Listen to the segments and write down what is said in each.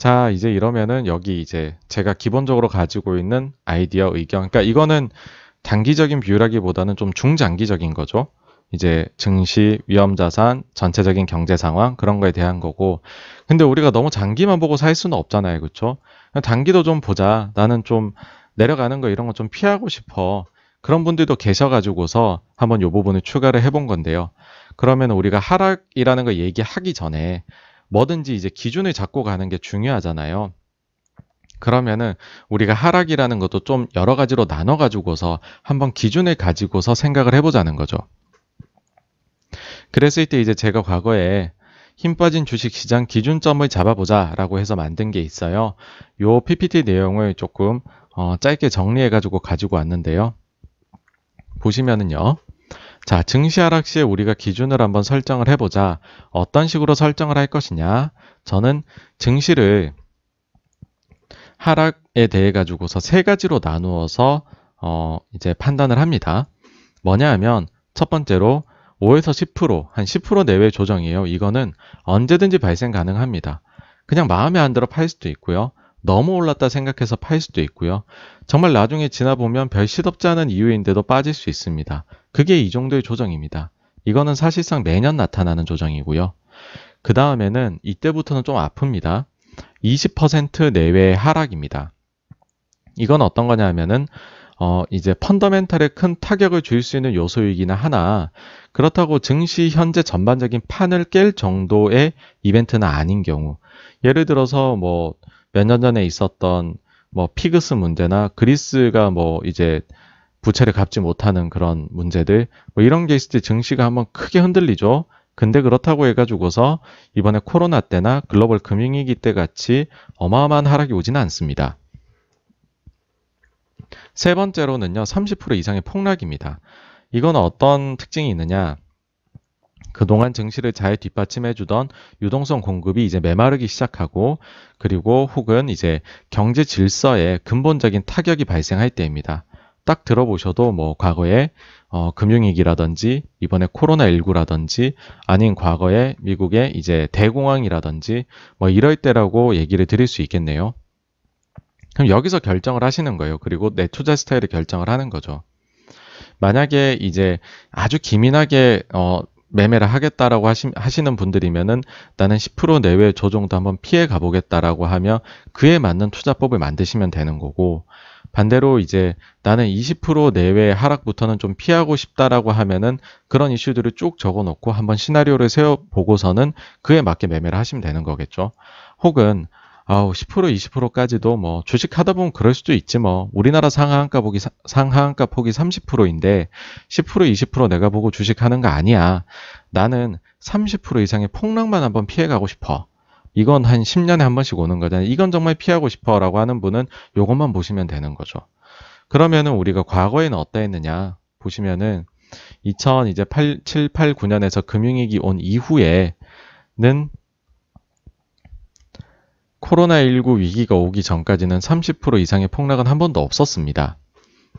자, 이제 이러면은 여기 이제 제가 기본적으로 가지고 있는 아이디어, 의견. 그러니까 이거는 단기적인 비유라기보다는 좀 중장기적인 거죠. 이제 증시, 위험자산, 전체적인 경제 상황 그런 거에 대한 거고. 근데 우리가 너무 장기만 보고 살 수는 없잖아요. 그렇죠? 단기도 좀 보자. 나는 좀 내려가는 거 이런 거 좀 피하고 싶어. 그런 분들도 계셔가지고서 한번 이 부분을 추가를 해본 건데요. 그러면 우리가 하락이라는 거 얘기하기 전에 뭐든지 이제 기준을 잡고 가는 게 중요하잖아요. 그러면은 우리가 하락이라는 것도 좀 여러 가지로 나눠 가지고서 한번 기준을 가지고서 생각을 해보자는 거죠. 그랬을 때 이제 제가 과거에 힘 빠진 주식시장 기준점을 잡아보자 라고 해서 만든 게 있어요. 요 PPT 내용을 조금 짧게 정리해 가지고 왔는데요. 보시면은요. 자, 증시 하락 시에 우리가 기준을 한번 설정을 해보자. 어떤 식으로 설정을 할 것이냐. 저는 증시를 하락에 대해 가지고서 세 가지로 나누어서 이제 판단을 합니다. 뭐냐 하면 첫 번째로 5에서 10%, 한 10% 내외 조정이에요. 이거는 언제든지 발생 가능합니다. 그냥 마음에 안 들어 팔 수도 있고요. 너무 올랐다 생각해서 팔 수도 있고요. 정말 나중에 지나보면 별 시덥지 않은 이유인데도 빠질 수 있습니다. 그게 이 정도의 조정입니다. 이거는 사실상 매년 나타나는 조정이고요. 그 다음에는 이때부터는 좀 아픕니다. 20% 내외의 하락입니다. 이건 어떤 거냐 하면은 이제 펀더멘탈에 큰 타격을 줄 수 있는 요소이기는 하나 그렇다고 증시 현재 전반적인 판을 깰 정도의 이벤트는 아닌 경우 예를 들어서 뭐 몇 년 전에 있었던 뭐 피그스 문제나 그리스가 뭐 이제 부채를 갚지 못하는 그런 문제들 뭐 이런 게 있을 때 증시가 한번 크게 흔들리죠. 근데 그렇다고 해가지고서 이번에 코로나 때나 글로벌 금융위기 때 같이 어마어마한 하락이 오지는 않습니다. 세 번째로는요, 30% 이상의 폭락입니다. 이건 어떤 특징이 있느냐? 그동안 증시를 잘 뒷받침해주던 유동성 공급이 이제 메마르기 시작하고 그리고 혹은 이제 경제 질서에 근본적인 타격이 발생할 때입니다. 딱 들어보셔도 뭐 과거에 금융위기라든지 이번에 코로나19라든지 아닌 과거에 미국의 이제 대공황이라든지 뭐 이럴 때라고 얘기를 드릴 수 있겠네요. 그럼 여기서 결정을 하시는 거예요. 그리고 내 투자 스타일을 결정을 하는 거죠. 만약에 이제 아주 기민하게 매매를 하겠다라고 하시는 분들이면은 나는 10% 내외 조정도 한번 피해 가보겠다라고 하며 그에 맞는 투자법을 만드시면 되는 거고 반대로 이제 나는 20% 내외 하락부터는 좀 피하고 싶다라고 하면은 그런 이슈들을 쭉 적어놓고 한번 시나리오를 세워보고서는 그에 맞게 매매를 하시면 되는 거겠죠. 혹은 10% 20%까지도 뭐 주식 하다 보면 그럴 수도 있지 뭐 우리나라 상하한가 폭이 30%인데 10% 20% 내가 보고 주식하는 거 아니야. 나는 30% 이상의 폭락만 한번 피해가고 싶어. 이건 한 10년에 한 번씩 오는 거잖아요. 이건 정말 피하고 싶어 라고 하는 분은 이것만 보시면 되는 거죠. 그러면은 우리가 과거에는 어떠했느냐 보시면은 7, 8, 9년에서 금융위기 온 이후에는 코로나19 위기가 오기 전까지는 30% 이상의 폭락은 한 번도 없었습니다.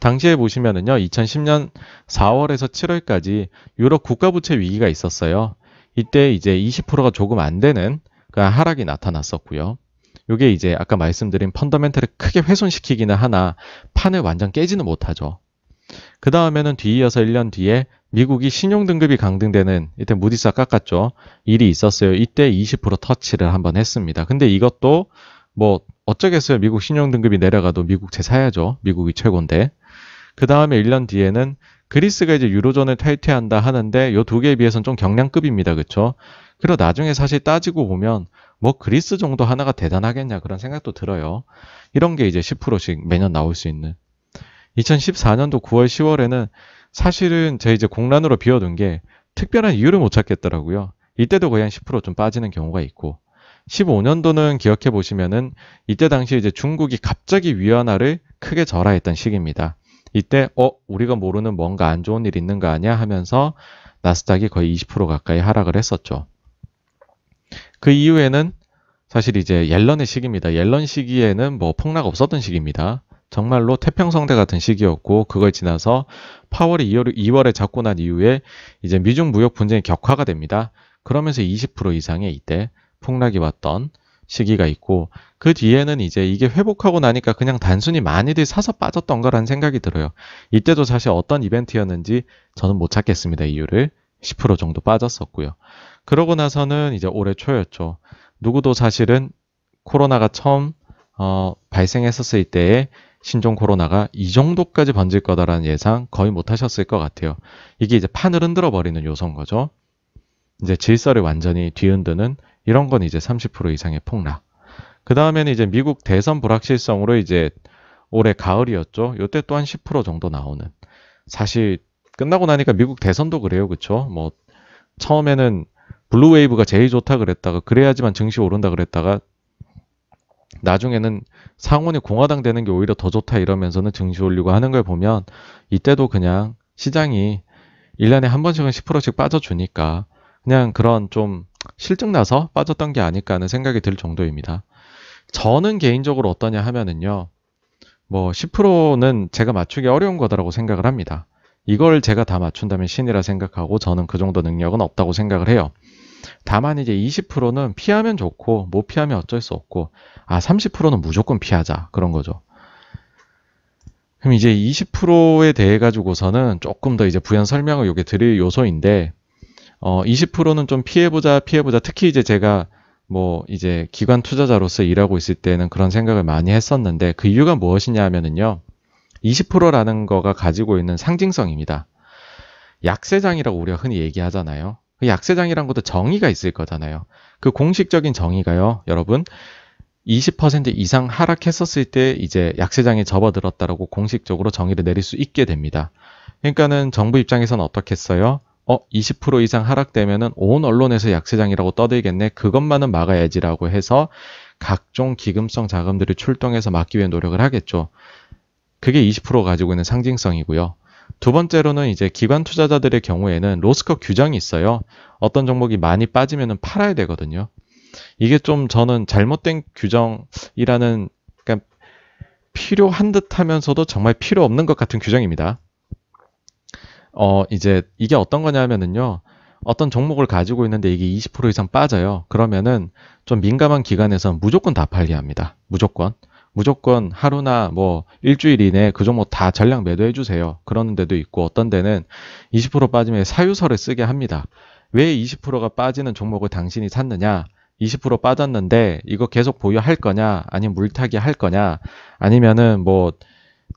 당시에 보시면은요, 2010년 4월에서 7월까지 유럽 국가부채 위기가 있었어요. 이때 이제 20%가 조금 안 되는 그 하락이 나타났었고요. 이게 이제 아까 말씀드린 펀더멘털을 크게 훼손시키기는 하나 판을 완전 깨지는 못하죠. 그 다음에는 뒤이어서 1년 뒤에 미국이 신용등급이 강등되는 이때 무디스가 깎았죠. 일이 있었어요. 이때 20% 터치를 한번 했습니다. 근데 이것도 뭐 어쩌겠어요. 미국 신용등급이 내려가도 미국채 사야죠. 미국이 최고인데. 그 다음에 1년 뒤에는 그리스가 이제 유로존을 탈퇴한다 하는데 이 두 개에 비해서는 좀 경량급입니다. 그렇죠? 그리고 나중에 사실 따지고 보면 뭐 그리스 정도 하나가 대단하겠냐 그런 생각도 들어요. 이런 게 이제 10%씩 매년 나올 수 있는. 2014년도 9월, 10월에는 사실은 제가 이제 공란으로 비워둔 게 특별한 이유를 못 찾겠더라고요. 이때도 거의 한 10% 좀 빠지는 경우가 있고 15년도는 기억해 보시면은 이때 당시 이제 중국이 갑자기 위안화를 크게 절하했던 시기입니다. 이때 우리가 모르는 뭔가 안 좋은 일 있는 거 아니야 하면서 나스닥이 거의 20% 가까이 하락을 했었죠. 그 이후에는 사실 이제 옐런의 시기입니다. 옐런 시기에는 뭐 폭락 없었던 시기입니다. 정말로 태평성대 같은 시기였고 그걸 지나서 파월이 2월에 잡고 난 이후에 이제 미중 무역 분쟁이 격화가 됩니다. 그러면서 20% 이상의 이때 폭락이 왔던 시기가 있고, 그 뒤에는 이제 이게 회복하고 나니까 그냥 단순히 많이들 사서 빠졌던 거라는 생각이 들어요. 이때도 사실 어떤 이벤트였는지 저는 못 찾겠습니다. 이유를. 10% 정도 빠졌었고요. 그러고 나서는 이제 올해 초였죠. 누구도 사실은 코로나가 처음 발생했었을 때에 신종 코로나가 이 정도까지 번질 거다라는 예상 거의 못 하셨을 것 같아요. 이게 이제 판을 흔들어 버리는 요소인 거죠. 이제 질서를 완전히 뒤흔드는 이런 건 이제 30% 이상의 폭락. 그 다음에는 이제 미국 대선 불확실성으로 이제 올해 가을이었죠. 요때 또한 10% 정도 나오는. 사실 끝나고 나니까 미국 대선도 그래요. 그쵸? 뭐 처음에는 블루웨이브가 제일 좋다 그랬다가 그래야지만 증시 오른다 그랬다가 나중에는 상원이 공화당 되는 게 오히려 더 좋다 이러면서는 증시 올리고 하는 걸 보면 이때도 그냥 시장이 1년에 한 번씩은 10%씩 빠져주니까 그냥 그런 좀 실증나서 빠졌던 게 아닐까 하는 생각이 들 정도입니다. 저는 개인적으로 어떠냐 하면은요. 뭐 10%는 제가 맞추기 어려운 거다라고 생각을 합니다. 이걸 제가 다 맞춘다면 신이라 생각하고 저는 그 정도 능력은 없다고 생각을 해요. 다만 이제 20%는 피하면 좋고 못 피하면 어쩔 수 없고 30%는 무조건 피하자 그런 거죠. 그럼 이제 20%에 대해 가지고서는 조금 더 이제 부연 설명을 요게 드릴 요소인데 20%는 좀 피해보자 특히 이제 제가 뭐 이제 기관 투자자로서 일하고 있을 때는 그런 생각을 많이 했었는데 그 이유가 무엇이냐 하면은요 20%라는 거가 가지고 있는 상징성입니다. 약세장이라고 우리가 흔히 얘기하잖아요. 그 약세장이란 것도 정의가 있을 거잖아요. 그 공식적인 정의가요, 여러분 20% 이상 하락했었을 때 이제 약세장에 접어들었다라고 공식적으로 정의를 내릴 수 있게 됩니다. 그러니까는 정부 입장에서는 어떻겠어요? 20% 이상 하락되면은 온 언론에서 약세장이라고 떠들겠네. 그것만은 막아야지라고 해서 각종 기금성 자금들을 출동해서 막기 위해 노력을 하겠죠. 그게 20% 가지고 있는 상징성이고요. 두 번째로는 이제 기관 투자자들의 경우에는 로스컷 규정이 있어요. 어떤 종목이 많이 빠지면은 팔아야 되거든요. 이게 좀 저는 잘못된 규정이라는, 그러니까 필요한 듯 하면서도 정말 필요 없는 것 같은 규정입니다. 이제 이게 어떤 거냐면은요. 어떤 종목을 가지고 있는데 이게 20% 이상 빠져요. 그러면은 좀 민감한 기관에서는 무조건 다 팔게 합니다. 무조건 하루나 뭐 일주일 이내에 그 종목 다 전량 매도해 주세요. 그러는 데도 있고 어떤 데는 20% 빠지면 사유서를 쓰게 합니다. 왜 20%가 빠지는 종목을 당신이 샀느냐? 20% 빠졌는데 이거 계속 보유할 거냐? 아니면 물타기 할 거냐? 아니면은 뭐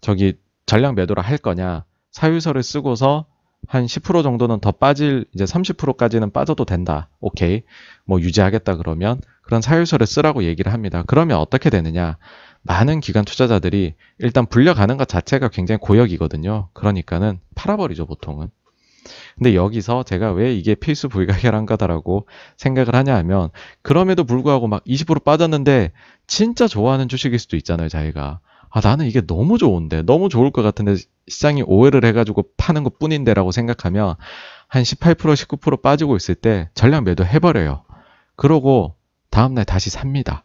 저기 전량 매도를 할 거냐? 사유서를 쓰고서 한 10% 정도는 더 빠질, 이제 30%까지는 빠져도 된다. 오케이. 뭐 유지하겠다 그러면 그런 사유서를 쓰라고 얘기를 합니다. 그러면 어떻게 되느냐? 많은 기관 투자자들이 일단 불려가는 것 자체가 굉장히 고역이거든요. 그러니까는 팔아버리죠, 보통은. 근데 여기서 제가 왜 이게 필수 불가결한 거다라고 생각을 하냐 하면 그럼에도 불구하고 막 20% 빠졌는데 진짜 좋아하는 주식일 수도 있잖아요, 자기가. 나는 이게 너무 좋은데, 너무 좋을 것 같은데 시장이 오해를 해가지고 파는 것 뿐인데 라고 생각하면 한 18%, 19% 빠지고 있을 때 전량 매도 해버려요. 그러고 다음날 다시 삽니다.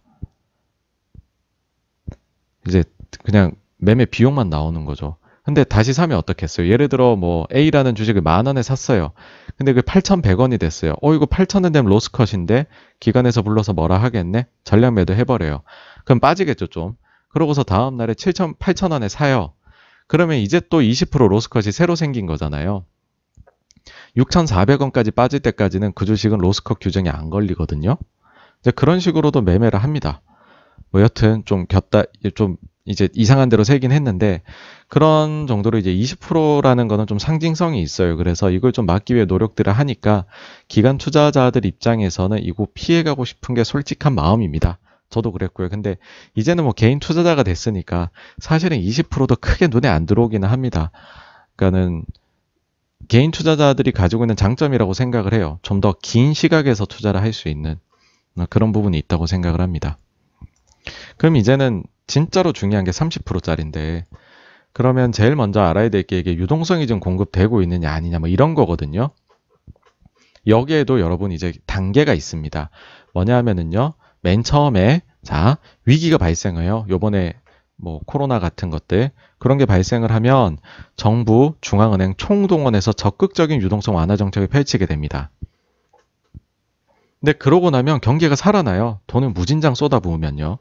이제 그냥 매매 비용만 나오는 거죠. 근데 다시 사면 어떻겠어요? 예를 들어 뭐 A라는 주식을 10,000원에 샀어요. 근데 그 8,100원이 됐어요. 이거 8,000원 되면 로스컷인데 기관에서 불러서 뭐라 하겠네? 전량 매도 해버려요. 그럼 빠지겠죠, 좀. 그러고서 다음 날에 8,000원에 사요. 그러면 이제 또 20% 로스컷이 새로 생긴 거잖아요. 6,400원까지 빠질 때까지는 그 주식은 로스컷 규정이 안 걸리거든요. 이제 그런 식으로도 매매를 합니다. 뭐 여튼 좀 이제 이상한 대로 세긴 했는데 그런 정도로 이제 20%라는 거는 좀 상징성이 있어요. 그래서 이걸 좀 막기 위해 노력들을 하니까 기관 투자자들 입장에서는 이거 피해가고 싶은 게 솔직한 마음입니다. 저도 그랬고요. 근데 이제는 뭐 개인 투자자가 됐으니까 사실은 20%도 크게 눈에 안 들어오기는 합니다. 그러니까는 개인 투자자들이 가지고 있는 장점이라고 생각을 해요. 좀 더 긴 시각에서 투자를 할 수 있는 그런 부분이 있다고 생각을 합니다. 그럼 이제는 진짜로 중요한 게 30%짜리인데 그러면 제일 먼저 알아야 될 게 이게 유동성이 좀 공급되고 있느냐 아니냐 뭐 이런 거거든요. 여기에도 여러분 이제 단계가 있습니다. 뭐냐 하면은요. 맨 처음에 위기가 발생해요. 요번에 뭐 코로나 같은 것들 그런 게 발생을 하면 정부, 중앙은행 총동원해서 적극적인 유동성 완화 정책을 펼치게 됩니다. 근데 그러고 나면 경기가 살아나요. 돈을 무진장 쏟아부으면요.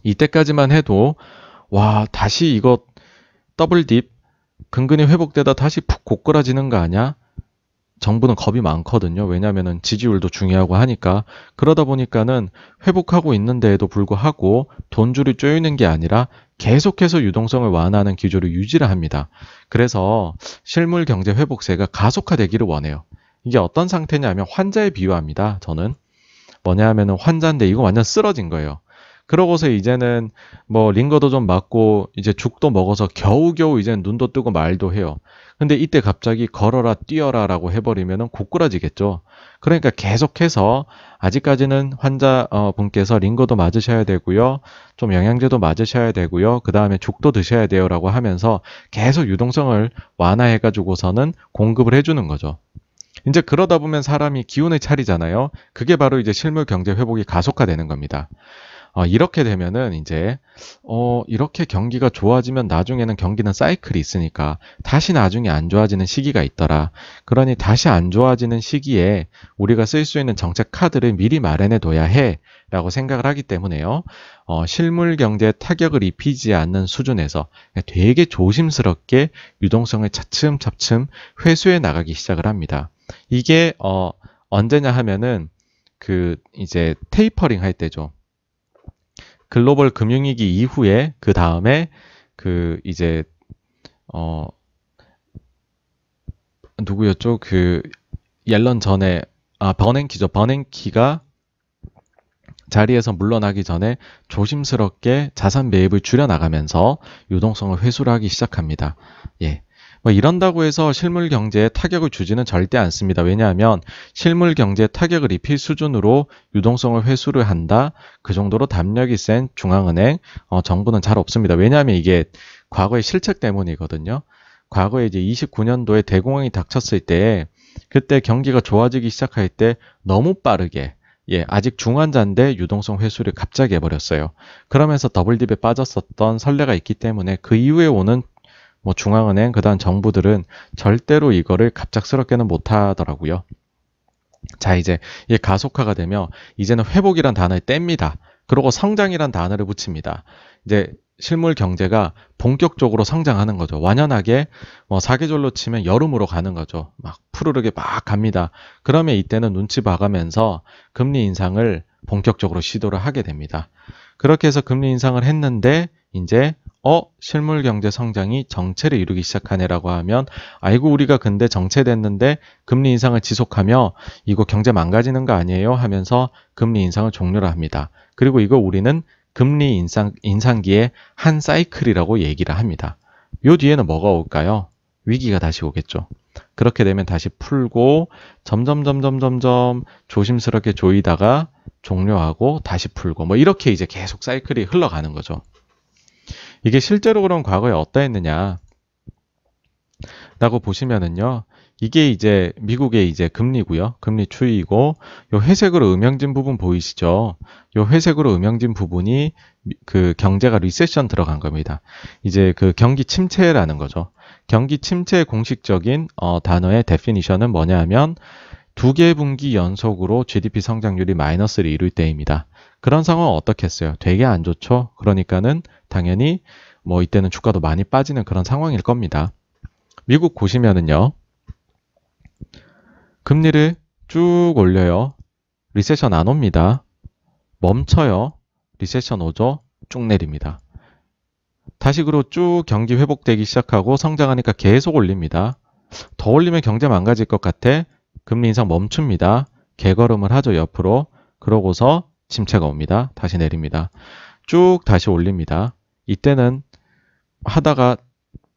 이때까지만 해도 와, 다시 이거 더블딥 근근히 회복되다 다시 푹 고꾸라지는 거 아니야? 정부는 겁이 많거든요. 왜냐하면 지지율도 중요하고 하니까. 그러다 보니까는 회복하고 있는데에도 불구하고 돈줄이 쪼이는 게 아니라 계속해서 유동성을 완화하는 기조를 유지를 합니다. 그래서 실물 경제 회복세가 가속화되기를 원해요. 이게 어떤 상태냐면 환자에 비유합니다. 저는 뭐냐 하면은 환자인데 이거 완전 쓰러진 거예요. 그러고서 이제는 뭐 링거도 좀 맞고 이제 죽도 먹어서 겨우겨우 이제는 눈도 뜨고 말도 해요. 근데 이때 갑자기 걸어라 뛰어라 라고 해버리면은 고꾸라지겠죠. 그러니까 계속해서 아직까지는 환자 분께서 링거도 맞으셔야 되고요. 좀 영양제도 맞으셔야 되고요. 그 다음에 죽도 드셔야 돼요 라고 하면서 계속 유동성을 완화해 가지고서는 공급을 해주는 거죠. 이제 그러다 보면 사람이 기운을 차리잖아요. 그게 바로 이제 실물 경제 회복이 가속화되는 겁니다. 이렇게 되면은 이제 이렇게 경기가 좋아지면 나중에는 경기는 사이클이 있으니까 다시 나중에 안 좋아지는 시기가 있더라. 그러니 다시 안 좋아지는 시기에 우리가 쓸 수 있는 정책 카드를 미리 마련해 둬야 해라고 생각을 하기 때문에요. 실물 경제에 타격을 입히지 않는 수준에서 되게 조심스럽게 유동성을 차츰차츰 회수해 나가기 시작을 합니다. 이게 언제냐 하면은 그 이제 테이퍼링 할 때죠. 글로벌 금융위기 이후에 그 다음에 그 이제 누구였죠? 그 옐런 전에 버냉키죠. 버냉키가 자리에서 물러나기 전에 조심스럽게 자산 매입을 줄여나가면서 유동성을 회수를 하기 시작합니다. 예. 뭐 이런다고 해서 실물 경제에 타격을 주지는 절대 않습니다. 왜냐하면 실물 경제에 타격을 입힐 수준으로 유동성을 회수를 한다. 그 정도로 담력이 센 중앙은행, 정부는 잘 없습니다. 왜냐하면 이게 과거의 실책 때문이거든요. 과거에 이제 29년도에 대공황이 닥쳤을 때 그때 경기가 좋아지기 시작할 때 너무 빠르게 아직 중환자인데 유동성 회수를 갑자기 해버렸어요. 그러면서 더블딥에 빠졌었던 선례가 있기 때문에 그 이후에 오는 뭐 중앙은행, 그다음 정부들은 절대로 이거를 갑작스럽게는 못하더라고요. 자, 이제 이게 가속화가 되면 이제는 회복이란 단어를 뗍니다. 그리고 성장이란 단어를 붙입니다. 이제 실물 경제가 본격적으로 성장하는 거죠. 완연하게 뭐 사계절로 치면 여름으로 가는 거죠. 막 푸르르게 막 갑니다. 그러면 이때는 눈치 봐가면서 금리 인상을 본격적으로 시도를 하게 됩니다. 그렇게 해서 금리 인상을 했는데 이제 실물 경제 성장이 정체를 이루기 시작하네라고 하면 아이고 우리가 근데 정체됐는데 금리 인상을 지속하며 이거 경제 망가지는 거 아니에요 하면서 금리 인상을 종료를 합니다. 그리고 이거 우리는 금리 인상기의 한 사이클이라고 얘기를 합니다. 요 뒤에는 뭐가 올까요? 위기가 다시 오겠죠. 그렇게 되면 다시 풀고 점점 조심스럽게 조이다가 종료하고 다시 풀고 뭐 이렇게 이제 계속 사이클이 흘러가는 거죠. 이게 실제로 그럼 과거에 어떠했느냐 라고 보시면은요. 이게 이제 미국의 이제 금리고요. 금리 추이이고 요 회색으로 음영진 부분 보이시죠? 요 회색으로 음영진 부분이 그 경제가 리세션 들어간 겁니다. 이제 그 경기 침체라는 거죠. 경기 침체의 공식적인 단어의 데피니션은 뭐냐 하면 2개 분기 연속으로 GDP 성장률이 마이너스를 이룰 때입니다. 그런 상황은 어떻겠어요? 되게 안 좋죠? 그러니까는 당연히 뭐 이때는 주가도 많이 빠지는 그런 상황일 겁니다. 미국 보시면은요. 금리를 쭉 올려요. 리세션 안 옵니다. 멈춰요. 리세션 오죠? 쭉 내립니다. 다시 그로 쭉 경기 회복되기 시작하고 성장하니까 계속 올립니다. 더 올리면 경제 망가질 것 같아. 금리 인상 멈춥니다. 개걸음을 하죠, 옆으로. 그러고서 침체가 옵니다. 다시 내립니다. 쭉 다시 올립니다. 이때는 하다가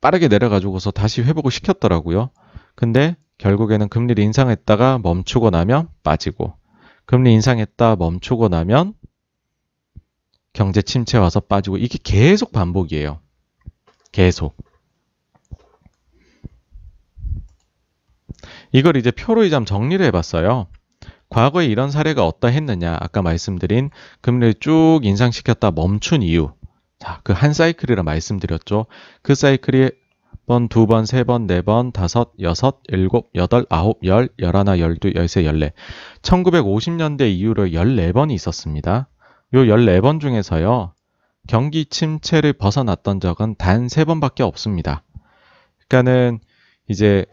빠르게 내려가지고서 다시 회복을 시켰더라고요. 근데 결국에는 금리를 인상했다가 멈추고 나면 빠지고, 금리 인상했다 멈추고 나면 경제 침체 와서 빠지고, 이게 계속 반복이에요. 계속. 이걸 이제 표로 이제 정리를 해봤어요. 과거에 이런 사례가 어떠했느냐. 아까 말씀드린 금리를 쭉 인상시켰다 멈춘 이유. 자, 그 한 사이클이라 말씀드렸죠. 그 사이클이 번, 두 번, 세 번, 네 번, 다섯, 여섯, 일곱, 여덟, 아홉, 열, 열하나, 열두, 열세, 열네. 1950년대 이후로 14번이 있었습니다. 요 14번 중에서요. 경기 침체를 벗어났던 적은 단 3번밖에 없습니다. 그러니까는 이제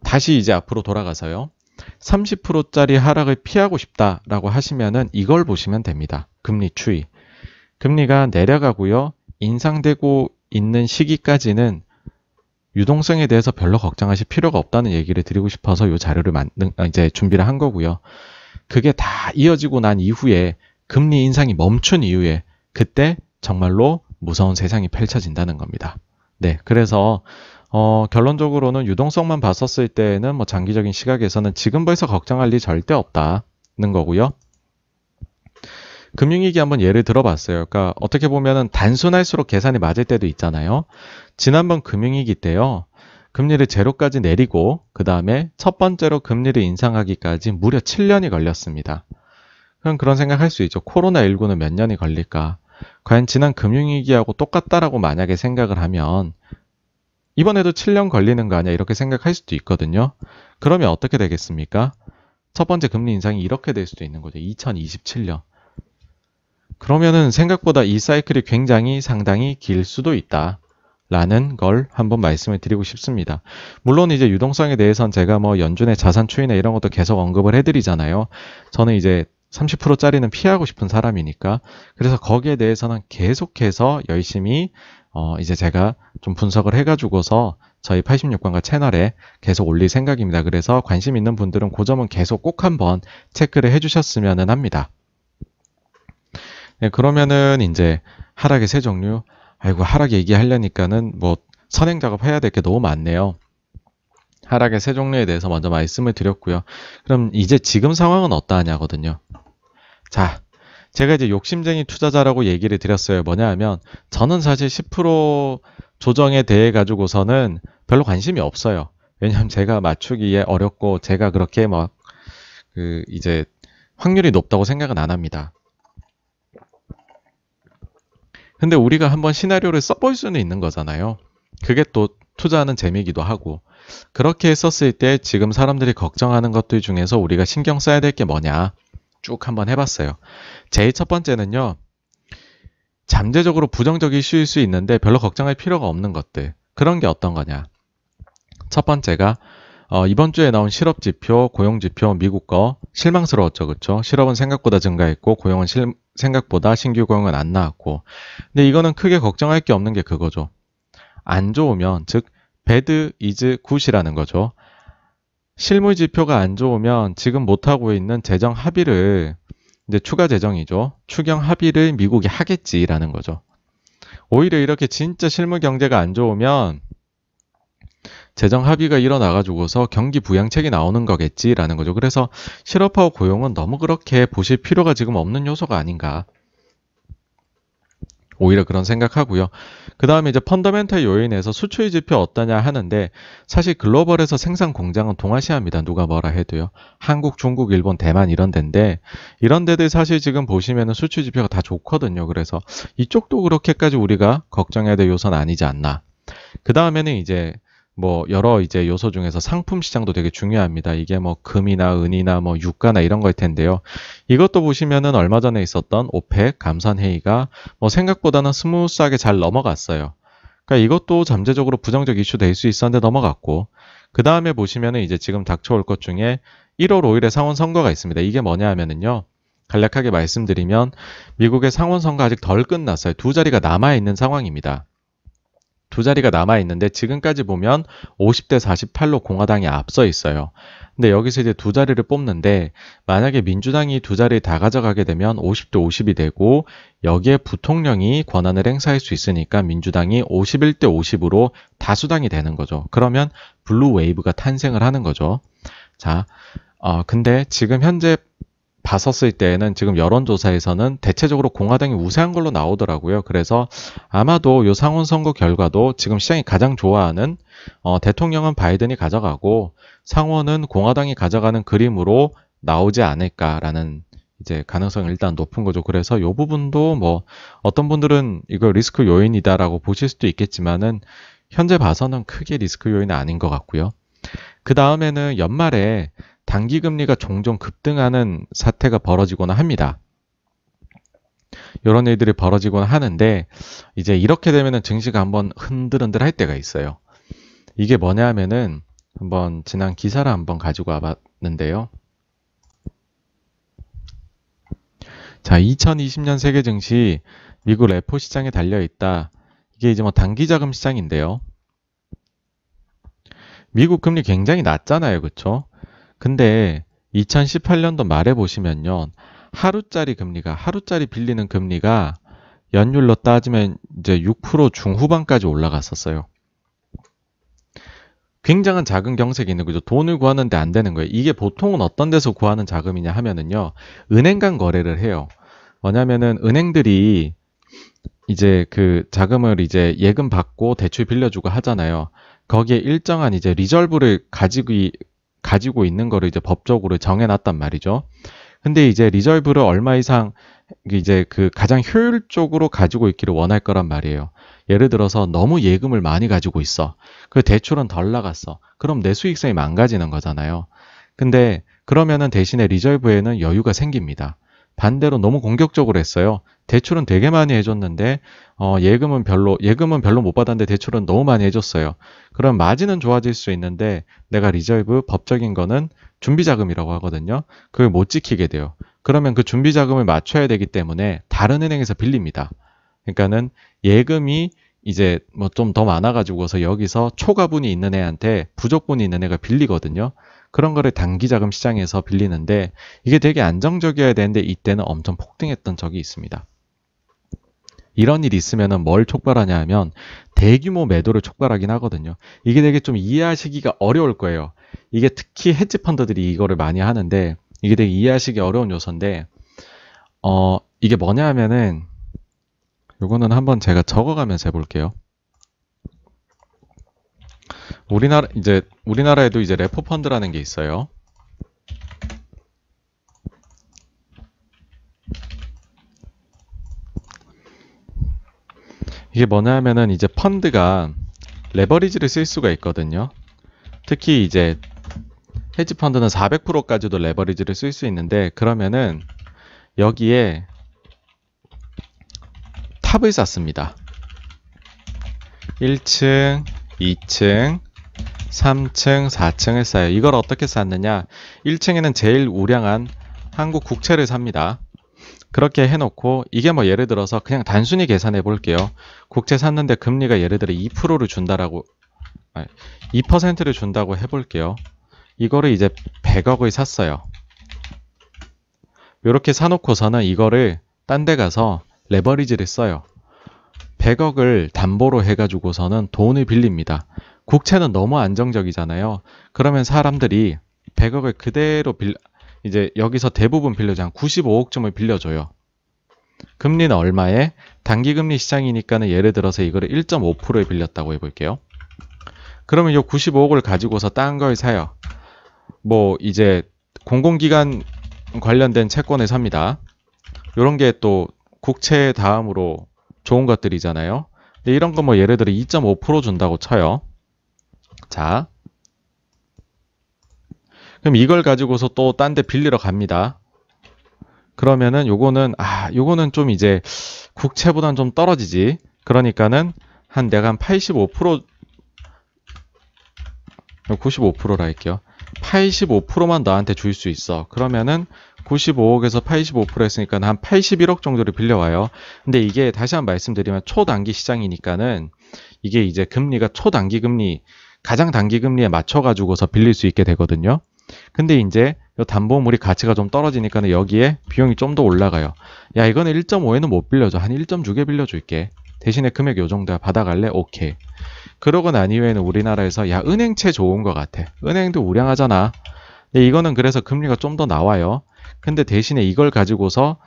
다시 이제 앞으로 돌아가서요. 30%짜리 하락을 피하고 싶다라고 하시면은 이걸 보시면 됩니다. 금리 추이. 금리가 내려가고요. 인상되고 있는 시기까지는 유동성에 대해서 별로 걱정하실 필요가 없다는 얘기를 드리고 싶어서 이 자료를 이제 준비를 한 거고요. 그게 다 이어지고 난 이후에 금리 인상이 멈춘 이후에 그때 정말로 무서운 세상이 펼쳐진다는 겁니다. 네, 그래서 결론적으로는 유동성만 봤었을 때는 뭐 장기적인 시각에서는 지금 벌써 걱정할 일 절대 없다는 거고요. 금융위기 한번 예를 들어봤어요. 그러니까 어떻게 보면은 단순할수록 계산이 맞을 때도 있잖아요. 지난번 금융위기 때요. 금리를 제로까지 내리고 그 다음에 첫 번째로 금리를 인상하기까지 무려 7년이 걸렸습니다. 그럼 그런 생각할 수 있죠. 코로나19는 몇 년이 걸릴까? 과연 지난 금융위기하고 똑같다라고 만약에 생각을 하면 이번에도 7년 걸리는 거 아니야? 이렇게 생각할 수도 있거든요. 그러면 어떻게 되겠습니까? 첫 번째 금리 인상이 이렇게 될 수도 있는 거죠. 2027년. 그러면은 생각보다 이 사이클이 굉장히 상당히 길 수도 있다. 라는 걸 한번 말씀을 드리고 싶습니다. 물론 이제 유동성에 대해서는 제가 뭐 연준의 자산 추이나 이런 것도 계속 언급을 해드리잖아요. 저는 이제 30%짜리는 피하고 싶은 사람이니까. 그래서 거기에 대해서는 계속해서 열심히 이제 제가 좀 분석을 해가지고서 저희 86관과 채널에 계속 올릴 생각입니다. 그래서 관심 있는 분들은 그 점은 계속 꼭 한번 체크를 해주셨으면 합니다. 네, 그러면은 이제 하락의 세 종류. 아이고, 하락 얘기하려니까는 뭐 선행 작업해야 될 게 너무 많네요. 하락의 세 종류에 대해서 먼저 말씀을 드렸고요. 그럼 이제 지금 상황은 어떠하냐거든요. 자, 제가 이제 욕심쟁이 투자자라고 얘기를 드렸어요. 뭐냐 하면 저는 사실 10% 조정에 대해 가지고서는 별로 관심이 없어요. 왜냐하면 제가 맞추기에 어렵고 제가 그렇게 막 이제 확률이 높다고 생각은 안 합니다. 근데 우리가 한번 시나리오를 써볼 수는 있는 거잖아요. 그게 또 투자하는 재미이기도 하고. 그렇게 했었을 때 지금 사람들이 걱정하는 것들 중에서 우리가 신경 써야 될 게 뭐냐 쭉 한번 해봤어요. 제일 첫 번째는요. 잠재적으로 부정적 이슈일 수 있는데 별로 걱정할 필요가 없는 것들. 그런 게 어떤 거냐. 첫 번째가 이번 주에 나온 실업지표, 고용지표 미국 거 실망스러웠죠. 그렇죠? 실업은 생각보다 증가했고 고용은 생각보다 신규 고용은 안 나왔고. 근데 이거는 크게 걱정할 게 없는 게 그거죠. 안 좋으면 즉 bad is good이라는 거죠. 실물 지표가 안 좋으면 지금 못하고 있는 재정 합의를 이제 추가 재정이죠. 추경 합의를 미국이 하겠지라는 거죠. 오히려 이렇게 진짜 실물 경제가 안 좋으면 재정 합의가 일어나가지고서 경기 부양책이 나오는 거겠지라는 거죠. 그래서 실업하고 고용은 너무 그렇게 보실 필요가 지금 없는 요소가 아닌가. 오히려 그런 생각하고요. 그 다음에 이제 펀더멘탈 요인에서 수출 지표 어떠냐 하는데 사실 글로벌에서 생산 공장은 동아시아입니다. 누가 뭐라 해도요. 한국, 중국, 일본, 대만 이런 데인데 이런 데들 사실 지금 보시면은 수출 지표가 다 좋거든요. 그래서 이쪽도 그렇게까지 우리가 걱정해야 될 요소는 아니지 않나. 그 다음에는 이제 뭐 여러 이제 요소 중에서 상품 시장도 되게 중요합니다. 이게 뭐 금이나 은이나 뭐 유가나 이런 거일 텐데요. 이것도 보시면은 얼마 전에 있었던 오펙 감산 회의가 뭐 생각보다는 스무스하게 잘 넘어갔어요. 그러니까 이것도 잠재적으로 부정적 이슈 될 수 있었는데 넘어갔고, 그 다음에 보시면은 이제 지금 닥쳐올 것 중에 1월 5일에 상원 선거가 있습니다. 이게 뭐냐 하면은요. 간략하게 말씀드리면 미국의 상원 선거 아직 덜 끝났어요. 두 자리가 남아 있는 상황입니다. 두 자리가 남아있는데 지금까지 보면 50대 48로 공화당이 앞서 있어요. 근데 여기서 이제 두 자리를 뽑는데 만약에 민주당이 두 자리 다 가져가게 되면 50대 50이 되고 여기에 부통령이 권한을 행사할 수 있으니까 민주당이 51대 50으로 다수당이 되는 거죠. 그러면 블루 웨이브가 탄생을 하는 거죠. 자, 근데 지금 현재 봤었을 때에는 지금 여론조사에서는 대체적으로 공화당이 우세한 걸로 나오더라고요. 그래서 아마도 이 상원 선거 결과도 지금 시장이 가장 좋아하는 대통령은 바이든이 가져가고 상원은 공화당이 가져가는 그림으로 나오지 않을까라는 이제 가능성이 일단 높은 거죠. 그래서 이 부분도 뭐 어떤 분들은 이거 리스크 요인이다라고 보실 수도 있겠지만은 현재 봐서는 크게 리스크 요인은 아닌 것 같고요. 그 다음에는 연말에 단기금리가 종종 급등하는 사태가 벌어지거나 합니다. 이런 일들이 벌어지곤 하는데 이제 이렇게 되면은 증시가 한번 흔들흔들 할 때가 있어요. 이게 뭐냐 하면은 한번 지난 기사를 한번 가지고 와봤는데요. 자, 2020년 세계 증시 미국 레포 시장에 달려 있다. 이게 이제 뭐 단기 자금 시장인데요. 미국 금리 굉장히 낮잖아요. 그쵸? 근데 2018년도 말에 보시면요. 하루짜리 빌리는 금리가 연율로 따지면 이제 6% 중후반까지 올라갔었어요. 굉장한 자금 경색이 있는 거죠. 돈을 구하는데 안 되는 거예요. 이게 보통은 어떤 데서 구하는 자금이냐 하면은요. 은행 간 거래를 해요. 뭐냐면은 은행들이 이제 그 자금을 이제 예금 받고 대출 빌려주고 하잖아요. 거기에 일정한 이제 리저브를 가지고 있는 거를 이제 법적으로 정해놨단 말이죠. 근데 이제 리저브를 얼마 이상 이제 그 가장 효율적으로 가지고 있기를 원할 거란 말이에요. 예를 들어서 너무 예금을 많이 가지고 있어. 그 대출은 덜 나갔어. 그럼 내 수익성이 망가지는 거잖아요. 근데 그러면은 대신에 리저브에는 여유가 생깁니다. 반대로 너무 공격적으로 했어요. 대출은 되게 많이 해줬는데 예금은 별로 못 받았는데 대출은 너무 많이 해줬어요. 그럼 마진은 좋아질 수 있는데 내가 리저브 법적인 거는 준비자금이라고 하거든요. 그걸 못 지키게 돼요. 그러면 그 준비자금을 맞춰야 되기 때문에 다른 은행에서 빌립니다. 그러니까는 예금이 이제 뭐 좀 더 많아가지고서 여기서 초과분이 있는 애한테 부족분이 있는 애가 빌리거든요. 그런 거를 단기자금 시장에서 빌리는데 이게 되게 안정적이어야 되는데 이때는 엄청 폭등했던 적이 있습니다. 이런 일이 있으면 뭘 촉발하냐 하면 대규모 매도를 촉발하긴 하거든요. 이게 되게 좀 이해하시기가 어려울 거예요. 이게 특히 헤지펀드들이 이거를 많이 하는데 이게 되게 이해하시기 어려운 요소인데 이게 뭐냐 하면은 요거는 한번 제가 적어가면서 해볼게요. 우리나라에도 이제 레포 펀드라는 게 있어요. 이게 뭐냐 하면은 이제 펀드가 레버리지를 쓸 수가 있거든요. 특히 이제 헤지 펀드는 400%까지도 레버리지를 쓸 수 있는데 그러면은 여기에 탑을 쌓습니다. 1층, 2층, 3층, 4층을 쌓아요. 이걸 어떻게 쌓느냐? 1층에는 제일 우량한 한국 국채를 삽니다. 그렇게 해놓고 이게 뭐 예를 들어서 그냥 단순히 계산해 볼게요. 국채 샀는데 금리가 예를 들어 2%를 준다라고 2%를 준다고 해볼게요. 이거를 이제 100억을 샀어요. 이렇게 사놓고서는 이거를 딴 데 가서 레버리지를 써요. 100억을 담보로 해가지고서는 돈을 빌립니다. 국채는 너무 안정적이잖아요. 그러면 사람들이 100억을 그대로 이제 여기서 대부분 빌려줘. 한 95억쯤을 빌려줘요. 금리는 얼마에? 단기금리 시장이니까는 예를 들어서 이거를 1.5%에 빌렸다고 해볼게요. 그러면 이 95억을 가지고서 딴 걸 사요. 뭐 이제 공공기관 관련된 채권을 삽니다. 이런 게 또 국채 다음으로 좋은 것들이잖아요. 근데 이런 거 뭐 예를 들어 2.5% 준다고 쳐요. 자, 그럼 이걸 가지고서 또 딴 데 빌리러 갑니다. 그러면은 요거는 좀 이제 국채보다는 좀 떨어지지. 그러니까는 내가 한 85%, 95%라 할게요. 85%만 너한테 줄 수 있어. 그러면은 95억에서 85% 했으니까 한 81억 정도를 빌려와요. 근데 이게 다시 한번 말씀드리면 초단기 시장이니까는 이게 이제 금리가 초단기 금리, 가장 단기 금리에 맞춰가지고서 빌릴 수 있게 되거든요. 근데 이제 이 담보물이 가치가 좀 떨어지니까는 여기에 비용이 좀 더 올라가요. 야, 이거는 1.5에는 못 빌려줘. 한 1.6에 빌려줄게. 대신에 금액 요 정도야. 받아갈래? 오케이. 그러고 난 이후에는 우리나라에서 야, 은행채 좋은 것 같아. 은행도 우량하잖아. 근데 이거는 그래서 금리가 좀 더 나와요. 근데 대신에 이걸 가지고서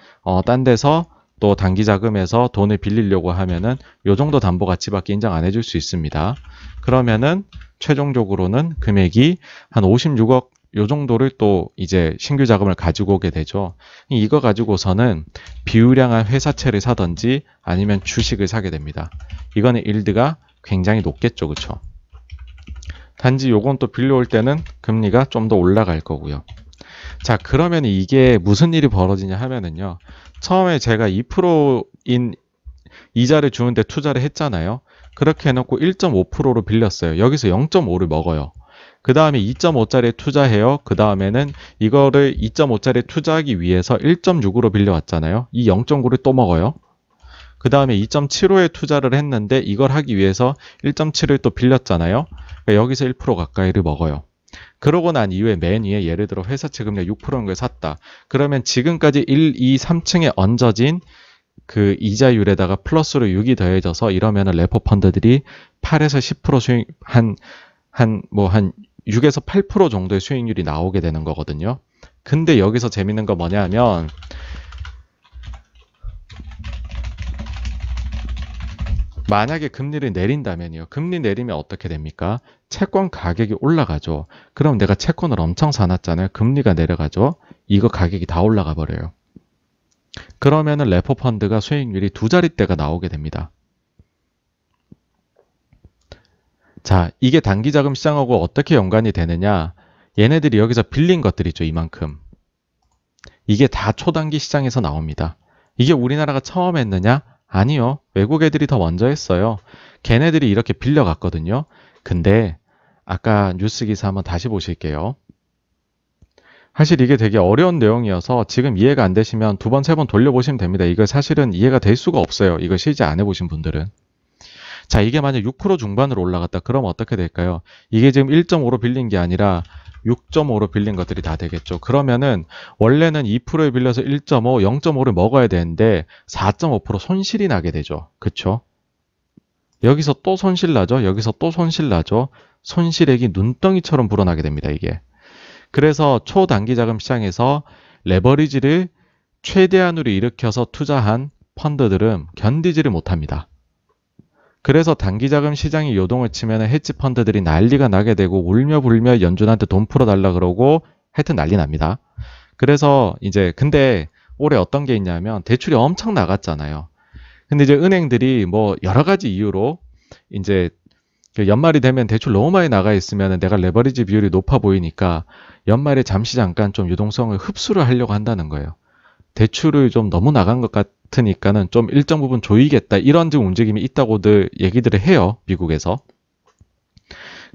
딴 데서 또 단기 자금에서 돈을 빌리려고 하면은 요 정도 담보 가치밖에 인정 안 해줄 수 있습니다. 그러면은 최종적으로는 금액이 한 56억 요 정도를 또 이제 신규 자금을 가지고 오게 되죠. 이거 가지고서는 비우량한 회사채를 사든지 아니면 주식을 사게 됩니다. 이거는 일드가 굉장히 높겠죠. 그쵸? 단지 요건 또 빌려올 때는 금리가 좀 더 올라갈 거고요. 자, 그러면 이게 무슨 일이 벌어지냐 하면은요. 처음에 제가 2%인 이자를 주는데 투자를 했잖아요. 그렇게 해놓고 1.5%로 빌렸어요. 여기서 0.5를 먹어요. 그 다음에 2.5짜리에 투자해요. 그 다음에는 이거를 2.5짜리에 투자하기 위해서 1.6으로 빌려왔잖아요. 이 0.9를 또 먹어요. 그 다음에 2.75에 투자를 했는데 이걸 하기 위해서 1.7을 또 빌렸잖아요. 그러니까 여기서 1% 가까이를 먹어요. 그러고 난 이후에 맨 위에 예를 들어 회사채 금리가 6%인 걸 샀다. 그러면 지금까지 1, 2, 3층에 얹어진 그 이자율에다가 플러스로 6이 더해져서 이러면은 레포 펀드들이 8에서 10% 수익 한 6에서 8% 정도의 수익률이 나오게 되는 거거든요. 근데 여기서 재밌는 거 뭐냐면 만약에 금리를 내린다면요. 금리 내리면 어떻게 됩니까? 채권 가격이 올라가죠. 그럼 내가 채권을 엄청 사놨잖아요. 금리가 내려가죠. 이거 가격이 다 올라가 버려요. 그러면은 레포 펀드가 수익률이 2자릿대가 나오게 됩니다. 자, 이게 단기자금 시장하고 어떻게 연관이 되느냐? 얘네들이 여기서 빌린 것들이죠. 이만큼. 이게 다 초단기 시장에서 나옵니다. 이게 우리나라가 처음 했느냐? 아니요. 외국 애들이 더 먼저 했어요. 걔네들이 이렇게 빌려갔거든요. 근데 아까 뉴스 기사 한번 다시 보실게요. 사실 이게 되게 어려운 내용이어서 지금 이해가 안 되시면 2번, 3번 돌려보시면 됩니다. 이거 사실은 이해가 될 수가 없어요. 이거 실제 안 해보신 분들은. 자, 이게 만약 6% 중반으로 올라갔다. 그럼 어떻게 될까요? 이게 지금 1.5로 빌린 게 아니라 6.5로 빌린 것들이 다 되겠죠. 그러면은 원래는 2%에 빌려서 1.5, 0.5를 먹어야 되는데 4.5% 손실이 나게 되죠. 그쵸? 여기서 또 손실 나죠. 여기서 또 손실 나죠. 손실액이 눈덩이처럼 불어나게 됩니다. 이게. 그래서 초단기 자금 시장에서 레버리지를 최대한으로 일으켜서 투자한 펀드들은 견디지를 못합니다. 그래서 단기자금 시장이 요동을 치면 헤지 펀드들이 난리가 나게 되고 울며 불며 연준한테 돈 풀어달라 그러고 하여튼 난리 납니다. 그래서 이제 근데 올해 어떤 게 있냐면 대출이 엄청 나갔잖아요. 근데 이제 은행들이 뭐 여러 가지 이유로 이제 연말이 되면 대출 너무 많이 나가 있으면 내가 레버리지 비율이 높아 보이니까 연말에 잠시 잠깐 좀 유동성을 흡수를 하려고 한다는 거예요. 대출을 좀 너무 나간 것 같으니까는 좀 일정 부분 조이겠다 이런 좀 움직임이 있다고들 얘기들을 해요. 미국에서.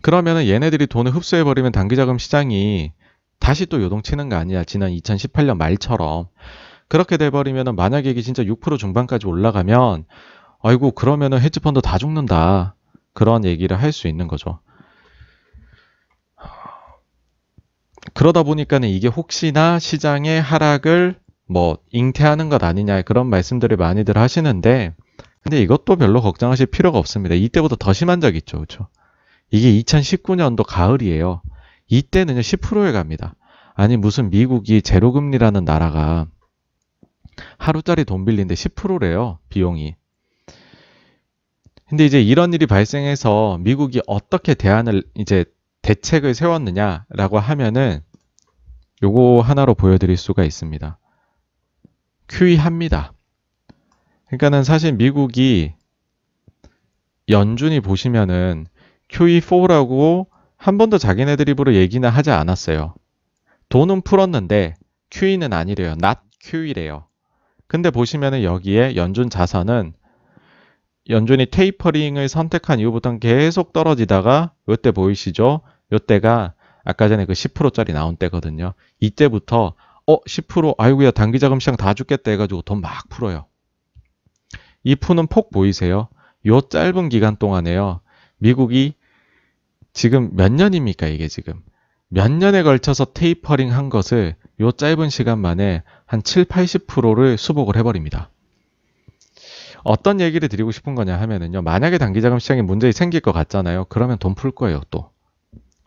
그러면은 얘네들이 돈을 흡수해버리면 단기자금 시장이 다시 또 요동치는 거 아니야. 지난 2018년 말처럼. 그렇게 돼버리면은 만약에 이게 진짜 6% 중반까지 올라가면 아이고 그러면은 헤지펀드 다 죽는다. 그런 얘기를 할 수 있는 거죠. 그러다 보니까는 이게 혹시나 시장의 하락을 뭐 잉태하는 것 아니냐 그런 말씀들을 많이들 하시는데 근데 이것도 별로 걱정하실 필요가 없습니다. 이때보다 더 심한 적 있죠. 그렇죠? 이게 2019년도 가을이에요. 이때는요 10%에 갑니다. 아니 무슨 미국이 제로금리라는 나라가 하루짜리 돈 빌리는데 10%래요. 비용이. 근데 이제 이런 일이 발생해서 미국이 어떻게 대책을 세웠느냐라고 하면은 요거 하나로 보여드릴 수가 있습니다. QE합니다. 그러니까는 사실 미국이 연준이 보시면은 QE4라고 한 번도 자기네들 입으로 얘기는 하지 않았어요. 돈은 풀었는데 QE는 아니래요. Not QE래요. 근데 보시면은 여기에 연준 자산은 연준이 테이퍼링을 선택한 이후부터는 계속 떨어지다가 요때 보이시죠? 요때가 아까 전에 그 10%짜리 나온 때거든요. 이때부터 10% 아이고야 단기자금 시장 다 죽겠다 해가지고 돈 막 풀어요. 이 푸는 폭 보이세요? 요 짧은 기간 동안에요. 미국이 지금 몇 년입니까 이게 지금. 몇 년에 걸쳐서 테이퍼링 한 것을 요 짧은 시간 만에 한 7, 80%를 수복을 해버립니다. 어떤 얘기를 드리고 싶은 거냐 하면은요. 만약에 단기자금 시장에 문제가 생길 것 같잖아요. 그러면 돈 풀 거예요 또.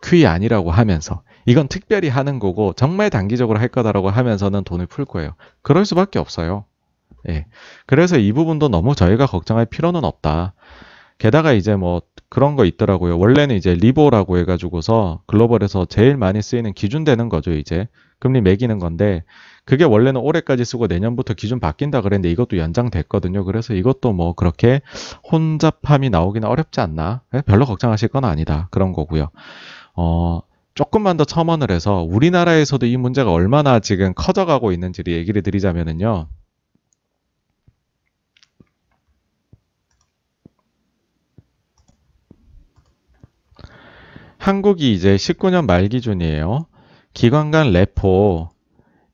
QE 아니라고 하면서. 이건 특별히 하는 거고 정말 단기적으로 할 거다라고 하면서는 돈을 풀 거예요. 그럴 수밖에 없어요. 예. 그래서 이 부분도 너무 저희가 걱정할 필요는 없다. 게다가 이제 뭐 그런 거 있더라고요. 원래는 이제 리보라고 해가지고서 글로벌에서 제일 많이 쓰이는 기준 되는 거죠 이제. 금리 매기는 건데 그게 원래는 올해까지 쓰고 내년부터 기준 바뀐다 그랬는데 이것도 연장됐거든요. 그래서 이것도 뭐 그렇게 혼잡함이 나오기는 어렵지 않나? 별로 걱정하실 건 아니다. 그런 거고요. 조금만 더 첨언을 해서 우리나라에서도 이 문제가 얼마나 지금 커져가고 있는지를 얘기를 드리자면은요. 한국이 이제 19년 말 기준이에요. 기관 간 레포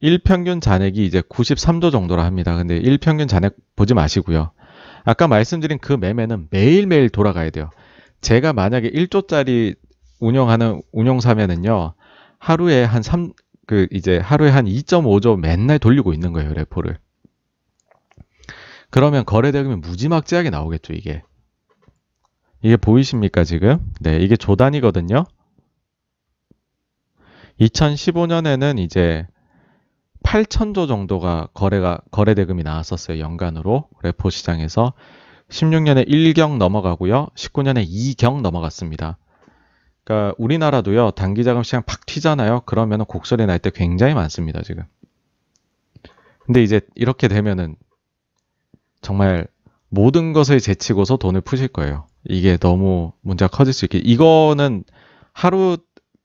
1평균 잔액이 이제 93조 정도라 합니다. 근데 1평균 잔액 보지 마시고요. 아까 말씀드린 그 매매는 매일매일 돌아가야 돼요. 제가 만약에 1조짜리 운영하는 운용사면은요. 하루에 한 2.5조 맨날 돌리고 있는 거예요, 레포를. 그러면 거래대금이 무지막지하게 나오겠죠, 이게. 이게 보이십니까, 지금? 네, 이게 조 단위거든요. 2015년에는 이제 8천조 정도가 거래대금이 나왔었어요, 연간으로. 레포 시장에서. 16년에 1경 넘어가고요. 19년에 2경 넘어갔습니다. 그러니까 우리나라도요, 단기자금 시장 팍 튀잖아요. 그러면 곡소리 날 때 굉장히 많습니다, 지금. 근데 이제 이렇게 되면은 정말 모든 것을 제치고서 돈을 푸실 거예요. 이게 너무 문제가 커질 수 있게. 이거는 하루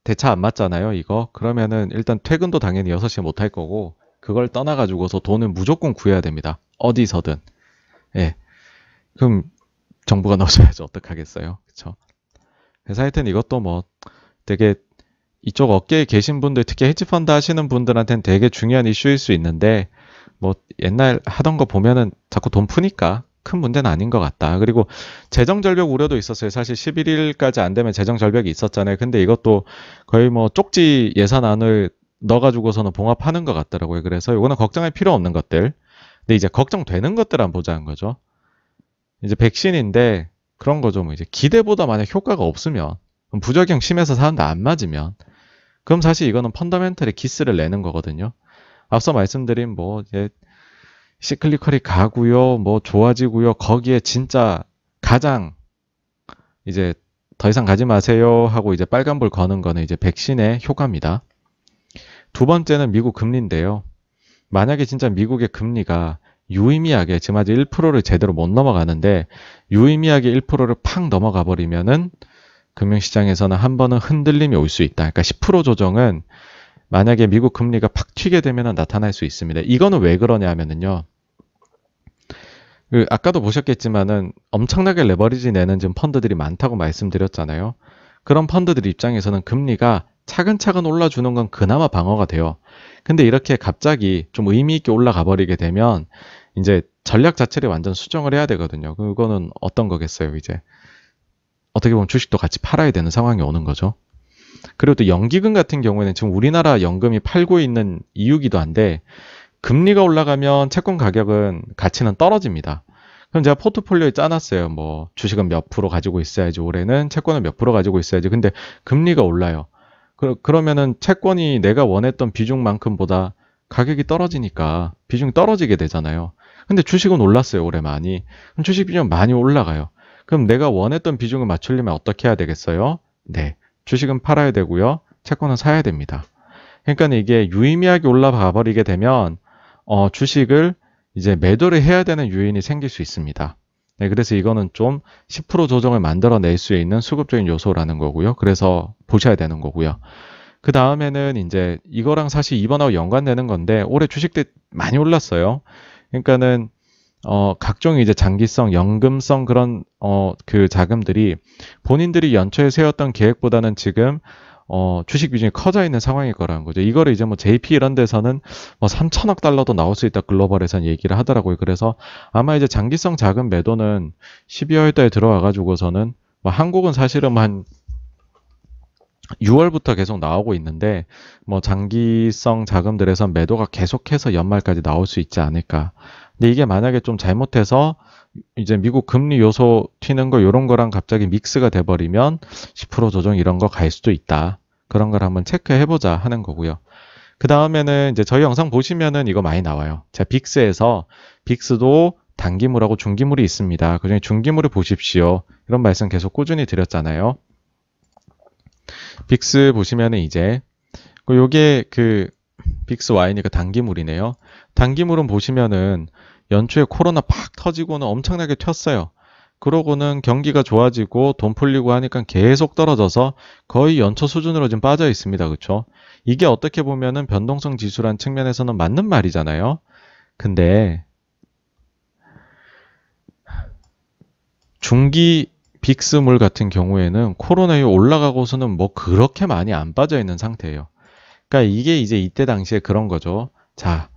대차 안 맞잖아요, 이거. 그러면은 일단 퇴근도 당연히 6시에 못 할 거고, 그걸 떠나가지고서 돈을 무조건 구해야 됩니다. 어디서든. 예. 그럼 정부가 넣어줘야죠. 어떡하겠어요. 그쵸? 그래서 하여튼 이것도 뭐 되게 이쪽 업계에 계신 분들, 특히 헤지펀드 하시는 분들한테는 되게 중요한 이슈일 수 있는데, 뭐 옛날 하던 거 보면은 자꾸 돈 푸니까 큰 문제는 아닌 것 같다. 그리고 재정 절벽 우려도 있었어요. 사실 11일까지 안 되면 재정 절벽이 있었잖아요. 근데 이것도 거의 뭐 쪽지 예산안을 넣어가지고서는 봉합하는 것 같더라고요. 그래서 이거는 걱정할 필요 없는 것들. 근데 이제 걱정되는 것들 안 보자는 거죠. 이제 백신인데 그런 거죠. 뭐 이제 기대보다 만약 효과가 없으면, 부작용 심해서 사람들 안 맞으면, 그럼 사실 이거는 펀더멘털에 기스를 내는 거거든요. 앞서 말씀드린 뭐 이제 시클리컬이 가고요, 뭐 좋아지고요. 거기에 진짜 가장 이제 더 이상 가지 마세요 하고 이제 빨간불 거는 거는 이제 백신의 효과입니다. 두 번째는 미국 금리인데요. 만약에 진짜 미국의 금리가 유의미하게 지금 아직 1%를 제대로 못 넘어가는데 유의미하게 1%를 팍 넘어가 버리면은 금융시장에서는 한 번은 흔들림이 올 수 있다. 그러니까 10% 조정은 만약에 미국 금리가 팍 튀게 되면 나타날 수 있습니다. 이거는 왜 그러냐 하면은요. 아까도 보셨겠지만은 엄청나게 레버리지 내는 지금 펀드들이 많다고 말씀드렸잖아요. 그런 펀드들 입장에서는 금리가 차근차근 올라주는 건 그나마 방어가 돼요. 근데 이렇게 갑자기 좀 의미 있게 올라가 버리게 되면 이제 전략 자체를 완전 수정을 해야 되거든요. 그거는 어떤 거겠어요, 이제. 어떻게 보면 주식도 같이 팔아야 되는 상황이 오는 거죠. 그리고 또 연기금 같은 경우에는 지금 우리나라 연금이 팔고 있는 이유기도 한데 금리가 올라가면 채권 가격은 가치는 떨어집니다. 그럼 제가 포트폴리오에 짜놨어요. 뭐 주식은 몇 프로 가지고 있어야지, 올해는 채권은 몇 프로 가지고 있어야지. 근데 금리가 올라요. 그러면은 채권이 내가 원했던 비중만큼보다 가격이 떨어지니까 비중이 떨어지게 되잖아요. 근데 주식은 올랐어요, 올해 많이. 그럼 주식 비중 많이 올라가요. 그럼 내가 원했던 비중을 맞추려면 어떻게 해야 되겠어요? 네. 주식은 팔아야 되고요. 채권은 사야 됩니다. 그러니까 이게 유의미하게 올라가 버리게 되면 주식을 이제 매도를 해야 되는 요인이 생길 수 있습니다. 네, 그래서 이거는 좀 10% 조정을 만들어낼 수 있는 수급적인 요소라는 거고요. 그래서 보셔야 되는 거고요. 그 다음에는 이제 이거랑 사실 이번하고 연관되는 건데 올해 주식들 많이 올랐어요. 그러니까는 각종 이제 장기성, 연금성 그런 그 자금들이 본인들이 연초에 세웠던 계획보다는 지금 주식 비중이 커져 있는 상황일 거라는 거죠. 이거를 이제 뭐 JP 이런 데서는 뭐 3천억 달러도 나올 수 있다, 글로벌에서는 얘기를 하더라고요. 그래서 아마 이제 장기성 자금 매도는 12월 달에 들어와 가지고서는 뭐 한국은 사실은 한 6월부터 계속 나오고 있는데 뭐 장기성 자금들에서 매도가 계속해서 연말까지 나올 수 있지 않을까. 근데 이게 만약에 좀 잘못해서 이제 미국 금리 요소 튀는 거 이런 거랑 갑자기 믹스가 돼버리면 10% 조정 이런 거 갈 수도 있다. 그런 걸 한번 체크해보자 하는 거고요. 그 다음에는 이제 저희 영상 보시면은 이거 많이 나와요. 제가 빅스에서 빅스도 단기물하고 중기물이 있습니다. 그중에 중기물을 보십시오. 이런 말씀 계속 꾸준히 드렸잖아요. 빅스 보시면은 이제 요게 그 빅스 Y니까 단기물이네요. 단기물은 보시면은 연초에 코로나 팍 터지고는 엄청나게 튀었어요. 그러고는 경기가 좋아지고 돈 풀리고 하니까 계속 떨어져서 거의 연초 수준으로 지금 빠져 있습니다. 그렇죠? 이게 어떻게 보면은 변동성 지수란 측면에서는 맞는 말이잖아요. 근데 중기 빅스물 같은 경우에는 코로나 이후 올라가고서는 뭐 그렇게 많이 안 빠져 있는 상태예요. 그러니까 이게 이제 이때 당시에 그런 거죠. 자,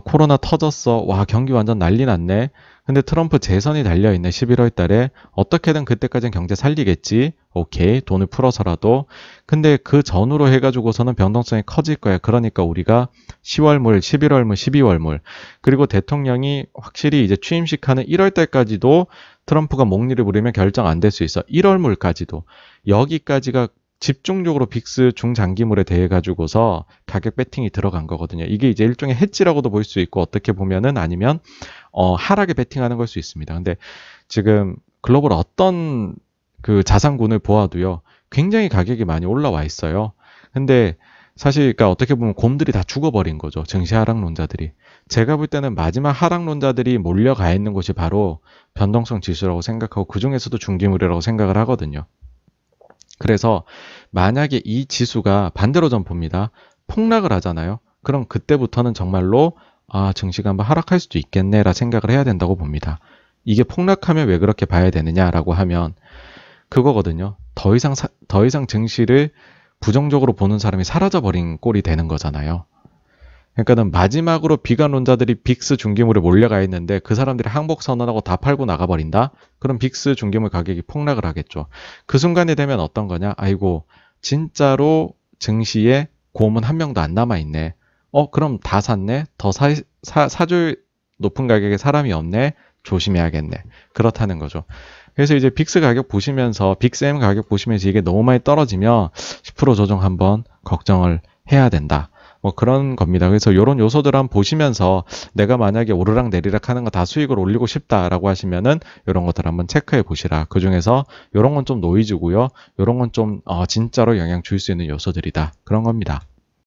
코로나 터졌어. 와, 경기 완전 난리 났네. 근데 트럼프 재선이 달려있네. 11월 달에. 어떻게든 그때까지는 경제 살리겠지. 오케이. 돈을 풀어서라도. 근데 그 전후로 해가지고서는 변동성이 커질 거야. 그러니까 우리가 10월물, 11월물, 12월물. 그리고 대통령이 확실히 이제 취임식하는 1월 달까지도 트럼프가 목리를 부리면 결정 안 될 수 있어. 1월물까지도. 여기까지가 집중적으로 빅스 중장기물에 대해 가지고서 가격 배팅이 들어간 거거든요. 이게 이제 일종의 헤지라고도 볼 수 있고 어떻게 보면은 아니면 하락에 배팅하는 걸 수 있습니다. 근데 지금 글로벌 어떤 그 자산군을 보아도요. 굉장히 가격이 많이 올라와 있어요. 근데 사실 그러니까 어떻게 보면 곰들이 다 죽어버린 거죠. 증시 하락론자들이. 제가 볼 때는 마지막 하락론자들이 몰려가 있는 곳이 바로 변동성 지수라고 생각하고 그중에서도 중기물이라고 생각을 하거든요. 그래서 만약에 이 지수가 반대로 좀 봅니다. 폭락을 하잖아요. 그럼 그때부터는 정말로 증시가 한번 하락할 수도 있겠네라 생각을 해야 된다고 봅니다. 이게 폭락하면 왜 그렇게 봐야 되느냐라고 하면 그거거든요. 더 이상 증시를 부정적으로 보는 사람이 사라져버린 꼴이 되는 거잖아요. 그러니까는 마지막으로 비관론자들이 빅스 중기물에 몰려가 있는데 그 사람들이 항복 선언하고 다 팔고 나가버린다? 그럼 빅스 중기물 가격이 폭락을 하겠죠. 그 순간이 되면 어떤 거냐? 아이고 진짜로 증시에 곰은 한 명도 안 남아있네. 그럼 다 샀네? 더 사줄 높은 가격에 사람이 없네? 조심해야겠네. 그렇다는 거죠. 그래서 이제 빅스 가격 보시면서 빅스M 가격 보시면서 이게 너무 많이 떨어지면 10% 조정 한번 걱정을 해야 된다. 뭐 그런 겁니다. 그래서 이런 요소들 한번 보시면서 내가 만약에 오르락 내리락 하는 거 다 수익을 올리고 싶다라고 하시면은 이런 것들 한번 체크해 보시라. 그 중에서 이런 건 좀 노이즈고요. 이런 건 좀 진짜로 영향 줄 수 있는 요소들이다. 그런 겁니다.